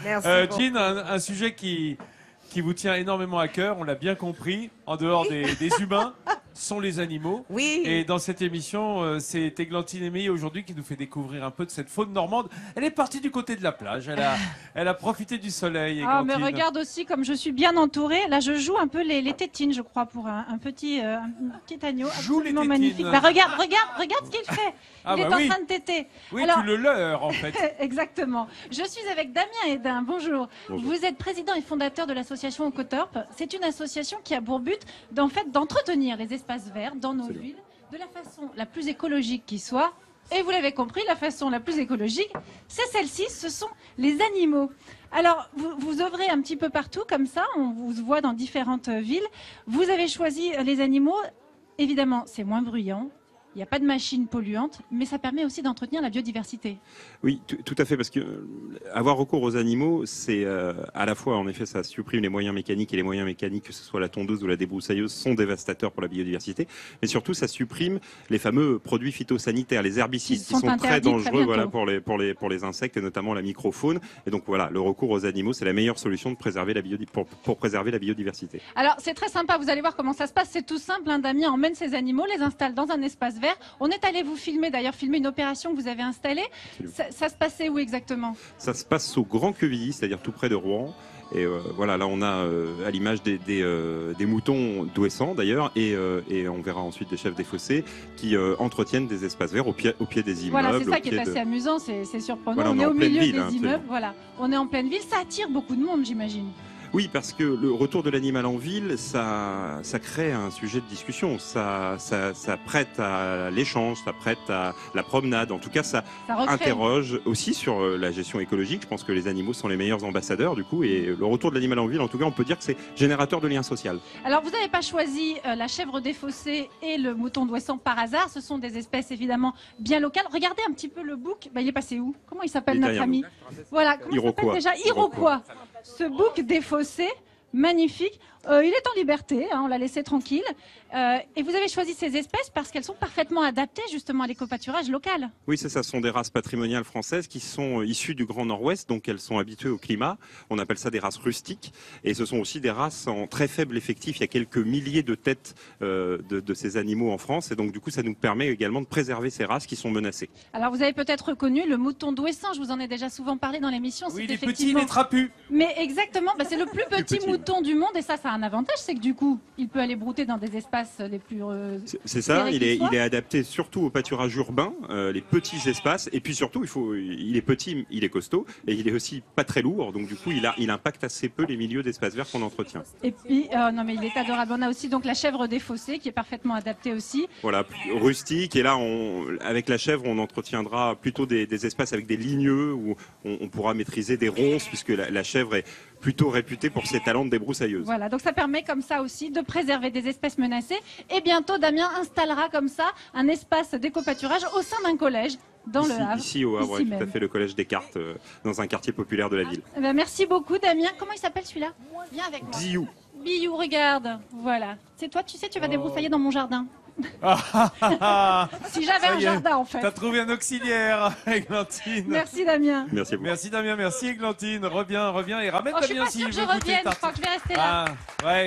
Merci. Jean, un sujet qui vous tient énormément à cœur, on l'a bien compris, en dehors des humains, sont les animaux. Oui. Et dans cette émission, c'est Églantine Émeillet aujourd'hui qui nous fait découvrir un peu de cette faune normande. Elle est partie du côté de la plage, elle a profité du soleil. Ah, Églantine. mais regarde aussi comme je suis bien entourée. Là, je joue un peu les tétines, je crois, pour un petit agneau Joue les absolument tétines. magnifique. Bah, regarde ce qu'il fait. Ah, Il bah est en oui. train de téter. Oui, Alors, tu le leurres en fait. exactement. Je suis avec Damien Hédin. Bonjour. Bonjour. Vous êtes président et fondateur de l'association Ocotorp. C'est une association qui a pour but d'entretenir les espaces verts dans nos villes de la façon la plus écologique qui soit. Et vous l'avez compris, la façon la plus écologique, c'est celle-ci, ce sont les animaux. Alors, vous œuvrez un petit peu partout comme ça, on vous voit dans différentes villes. Vous avez choisi les animaux, évidemment, c'est moins bruyant. Il n'y a pas de machines polluantes, mais ça permet aussi d'entretenir la biodiversité. Oui, tout à fait, parce que avoir recours aux animaux, c'est à la fois, en effet, ça supprime les moyens mécaniques, et les moyens mécaniques, que ce soit la tondeuse ou la débroussailleuse, sont dévastateurs pour la biodiversité, mais surtout, ça supprime les fameux produits phytosanitaires, les herbicides, qui sont très dangereux pour les insectes, et notamment la microfaune. Et donc voilà, le recours aux animaux, c'est la meilleure solution de préserver pour préserver la biodiversité. Alors, c'est très sympa, vous allez voir comment ça se passe. C'est tout simple, hein. Damien emmène ses animaux, les installe dans un espace vert. On est allé vous filmer, d'ailleurs, filmer une opération que vous avez installée. Ça se passait où exactement? Ça se passe au Grand Quevilly, c'est-à-dire tout près de Rouen. Et voilà, là on a à l'image des moutons d'Ouessant d'ailleurs, et on verra ensuite des chefs des fossés qui entretiennent des espaces verts au pied des immeubles. Voilà, c'est ça qui est assez amusant, c'est surprenant. Voilà, on est en au pleine milieu ville, des hein, immeubles, voilà. On est en pleine ville, ça attire beaucoup de monde, j'imagine. Oui, parce que le retour de l'animal en ville, ça crée un sujet de discussion. Ça prête à l'échange, ça prête à la promenade. En tout cas, ça interroge aussi sur la gestion écologique. Je pense que les animaux sont les meilleurs ambassadeurs, du coup. Et le retour de l'animal en ville, en tout cas, on peut dire que c'est générateur de lien social. Alors, vous n'avez pas choisi la chèvre des fossés et le mouton d'Ouessant par hasard. Ce sont des espèces, évidemment, bien locales. Regardez un petit peu le bouc. Bah, il est passé où? Comment il s'appelle, notre ami? Voilà, comment il s'appelle déjà? Iroquois. Ce bouc des fossés, magnifique. Il est en liberté, hein, on l'a laissé tranquille. Et vous avez choisi ces espèces parce qu'elles sont parfaitement adaptées justement à l'éco-pâturage local. Oui, c'est ça, ce sont des races patrimoniales françaises qui sont issues du Grand Nord-Ouest, donc elles sont habituées au climat. On appelle ça des races rustiques. Et ce sont aussi des races en très faible effectif. Il y a quelques milliers de têtes de ces animaux en France. Et donc du coup, ça nous permet également de préserver ces races qui sont menacées. Alors vous avez peut-être reconnu le mouton d'Ouessant, je vous en ai déjà souvent parlé dans l'émission. Oui, les petits, les trapus. Mais exactement, bah, c'est le plus petit mouton du monde et ça a un avantage, c'est que du coup, il peut aller brouter dans des espaces les plus... c'est ça, il est adapté surtout au pâturage urbain, les petits espaces, et puis surtout, il est petit, il est costaud, et il est aussi pas très lourd, donc du coup, il impacte assez peu les milieux d'espaces verts qu'on entretient. Et puis, non mais il est adorable, on a aussi donc la chèvre des fossés qui est parfaitement adaptée aussi. Voilà, rustique, et là, avec la chèvre, on entretiendra plutôt des espaces avec des ligneux, où on pourra maîtriser des ronces, puisque la chèvre est plutôt réputée pour ses talents de débroussailleuse. Voilà, donc ça permet comme ça aussi de préserver des espèces menacées. Et bientôt, Damien installera comme ça un espace d'éco-pâturage au sein d'un collège dans le Havre. Ici au Havre, tout à fait, le collège Descartes, dans un quartier populaire de la ville. Ben, merci beaucoup, Damien. Comment il s'appelle celui-là? Viens avec moi. Biou. Biou, regarde. Voilà. C'est toi, tu sais, tu vas débroussailler dans mon jardin. Si j'avais un jardin, en fait. T'as trouvé un auxiliaire, Églantine. Merci, Damien. Merci à vous. Merci Damien, merci Églantine. Reviens et ramène Je suis Damien pas s'il sûre que veut je goûter revienne. le Je crois que je vais rester là. ouais.